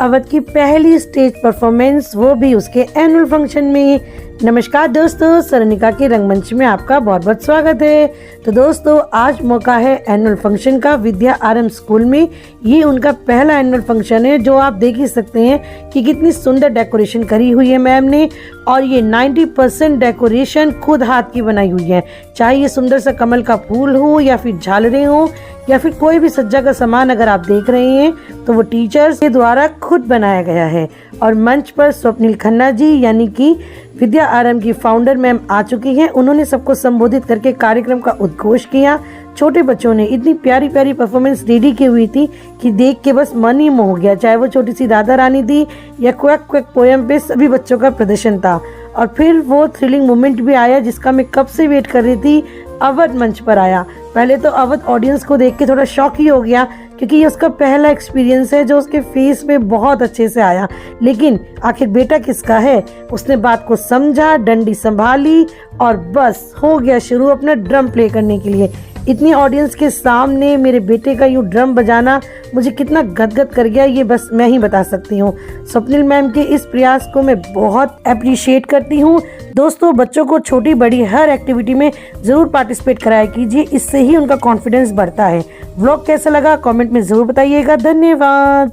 अवध की पहली stage performance, वो भी उसके एनुअल फंक्शन में। नमस्कार दोस्तों, सरनिका के रंगमंच में आपका बहुत बहुत स्वागत है। तो दोस्तों, आज मौका है एनुअल फंक्शन का विद्या आरंभ स्कूल में। ये उनका पहला एनुअल फंक्शन है, जो आप देख ही सकते हैं कि कितनी सुंदर डेकोरेशन करी हुई है मैम ने। और ये 90% डेकोरेशन खुद हाथ की बनाई हुई है। चाहे ये सुंदर सा कमल का फूल हो या फिर झालरें हो या फिर कोई भी सज्जा का सामान अगर आप देख रहे हैं तो वो टीचर्स के द्वारा खुद बनाया गया है। और मंच पर स्वप्निल खन्ना जी यानी कि विद्या आरंभ की फाउंडर मैम आ चुकी हैं। उन्होंने सबको संबोधित करके कार्यक्रम का उद्घोष किया। छोटे बच्चों ने इतनी प्यारी प्यारी परफॉर्मेंस रेडी की हुई थी कि देख के बस मन ही मोह गया। चाहे वो छोटी सी राधा रानी थी या क्वैक क्वैक पोयम पे, सभी बच्चों का प्रदर्शन था। और फिर वो थ्रिलिंग मोमेंट भी आया जिसका मैं कब से वेट कर रही थी। अवध मंच पर आया। पहले तो अवध ऑडियंस को देख के थोड़ा शॉक ही हो गया, क्योंकि ये उसका पहला एक्सपीरियंस है जो उसके फेस पे बहुत अच्छे से आया। लेकिन आखिर बेटा किसका है, उसने बात को समझा, डंडी संभाली और बस हो गया शुरू अपना ड्रम प्ले करने के लिए। इतनी ऑडियंस के सामने मेरे बेटे का यूँ ड्रम बजाना मुझे कितना गदगद कर गया, ये बस मैं ही बता सकती हूँ। स्वप्निल मैम के इस प्रयास को मैं बहुत अप्रिशिएट करती हूँ। दोस्तों, बच्चों को छोटी बड़ी हर एक्टिविटी में जरूर पार्टिसिपेट कराया कीजिए, इससे ही उनका कॉन्फिडेंस बढ़ता है। व्लॉग कैसा लगा कमेंट में जरूर बताइएगा। धन्यवाद।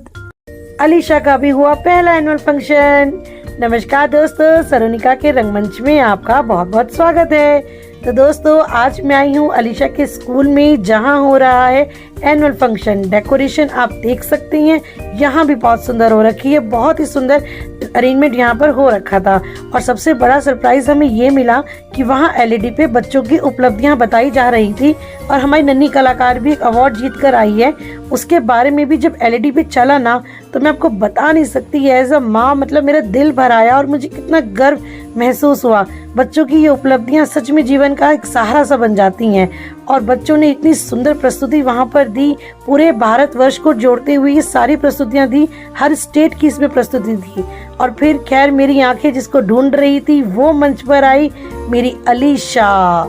अलीशा का भी हुआ पहला एनुअल फंक्शन। नमस्कार दोस्तों, सरनिका के रंगमंच में आपका बहुत बहुत स्वागत है। तो दोस्तों, आज मैं आई हूँ अलीशा के स्कूल में, जहाँ हो रहा है एनुअल फंक्शन। डेकोरेशन आप देख सकते हैं, यहाँ भी बहुत सुंदर हो रखी है। बहुत ही सुंदर अरेंजमेंट यहाँ पर हो रखा था। और सबसे बड़ा सरप्राइज हमें ये मिला कि वहाँ एलईडी पे बच्चों की उपलब्धियाँ बताई जा रही थी। और हमारी नन्ही कलाकार भी एक अवार्ड जीत कर आई है। उसके बारे में भी जब एलईडी पे चला ना, तो मैं आपको बता नहीं सकती, एज अ माँ मतलब मेरा दिल भर आया और मुझे कितना गर्व महसूस हुआ। बच्चों की ये उपलब्धियां सच में जीवन का एक सहारा सा बन जाती हैं। और बच्चों ने इतनी सुंदर प्रस्तुति वहां पर दी, पूरे भारतवर्ष को जोड़ते हुए ये सारी प्रस्तुतियां दी। हर स्टेट की इसमें प्रस्तुति थी। और फिर खैर मेरी आंखें जिसको ढूंढ रही थी वो मंच पर आई, मेरी अलीशा।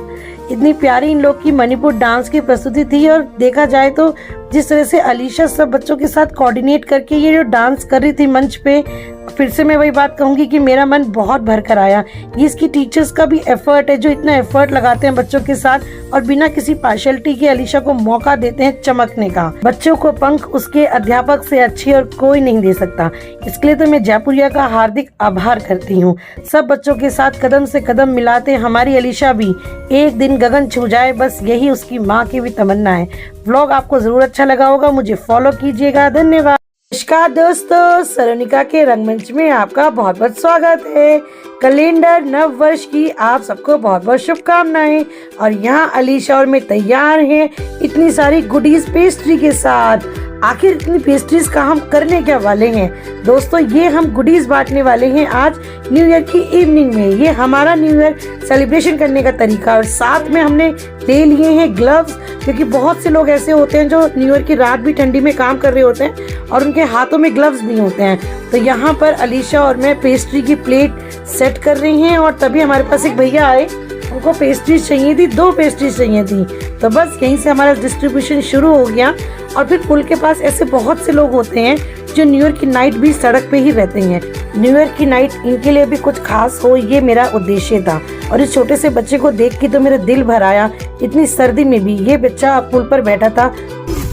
इतनी प्यारी इन लोग की मणिपुर डांस की प्रस्तुति थी। और देखा जाए तो जिस तरह से अलीशा सब बच्चों के साथ कोऑर्डिनेट करके ये जो डांस कर रही थी मंच पे, फिर से मैं वही बात कहूंगी कि मेरा मन बहुत भर कर आया। ये इसकी टीचर्स का भी एफर्ट है, जो इतना एफर्ट लगाते हैं बच्चों के साथ और बिना किसी पार्शियलिटी के अलीशा को मौका देते हैं चमकने का। बच्चों को पंख उसके अध्यापक से अच्छी और कोई नहीं दे सकता। इसके लिए तो मैं जयपुरिया का हार्दिक आभार करती हूँ। सब बच्चों के साथ कदम से कदम मिलाते हमारी अलीशा भी एक दिन गगन छू जाए, बस यही उसकी माँ की भी तमन्ना है। व्लॉग आपको जरूर अच्छा लगा होगा, मुझे फॉलो कीजिएगा। धन्यवाद। नमस्कार दोस्तों, सरनिका के रंगमंच में आपका बहुत बहुत स्वागत है। कैलेंडर नव वर्ष की आप सबको बहुत बहुत शुभकामनाएं। और यहाँ अलीशा और मैं तैयार हैं इतनी सारी गुडीज पेस्ट्री के साथ। आखिर इतनी पेस्ट्रीज का हम करने क्या वाले हैं दोस्तों, ये हम गुडीज बांटने वाले हैं आज न्यू ईयर की इवनिंग में। ये हमारा न्यू ईयर सेलिब्रेशन करने का तरीका। और साथ में हमने ले लिए हैं ग्लव्स, क्योंकि बहुत से लोग ऐसे होते हैं जो न्यू ईयर की रात भी ठंडी में काम कर रहे होते हैं और उनके हाथों में ग्लव्स नहीं होते हैं। तो यहाँ पर अलीशा और मैं पेस्ट्री की प्लेट सेट कर रही हैं। और तभी हमारे पास एक भैया आए, उनको पेस्ट्रीज चाहिए थी, 2 पेस्ट्रीज चाहिए थी। तो बस यहीं से हमारा डिस्ट्रीब्यूशन शुरू हो गया। और फिर पुल के पास ऐसे बहुत से लोग होते हैं जो न्यू ईयर की नाइट भी सड़क पे ही रहते हैं। न्यू ईयर की नाइट इनके लिए भी कुछ खास हो, ये मेरा उद्देश्य था। और इस छोटे से बच्चे को देख के तो मेरा दिल भर आया। इतनी सर्दी में भी ये बच्चा पुल पर बैठा था।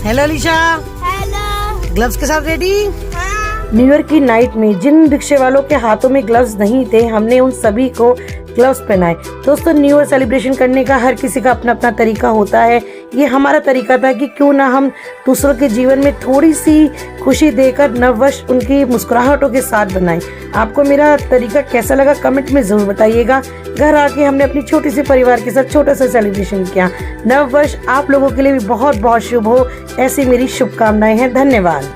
हेलो अलीशा। हेलो। ग्लव्स के साथ रेडी? हाँ। न्यू ईयर की नाइट में जिन रिक्शे वालों के हाथों में ग्लव्स नहीं थे, हमने उन सभी को ग्लव्स पहनाए। दोस्तों, न्यू ईयर सेलिब्रेशन करने का हर किसी का अपना अपना तरीका होता है। ये हमारा तरीका था कि क्यों ना हम दूसरों के जीवन में थोड़ी सी खुशी देकर नववर्ष उनकी मुस्कुराहटों के साथ बनाएं। आपको मेरा तरीका कैसा लगा कमेंट में जरूर बताइएगा। घर आके हमने अपनी छोटी सी परिवार के साथ छोटा सा सेलिब्रेशन किया। नववर्ष आप लोगों के लिए भी बहुत बहुत शुभ हो, ऐसी मेरी शुभकामनाएं हैं। धन्यवाद।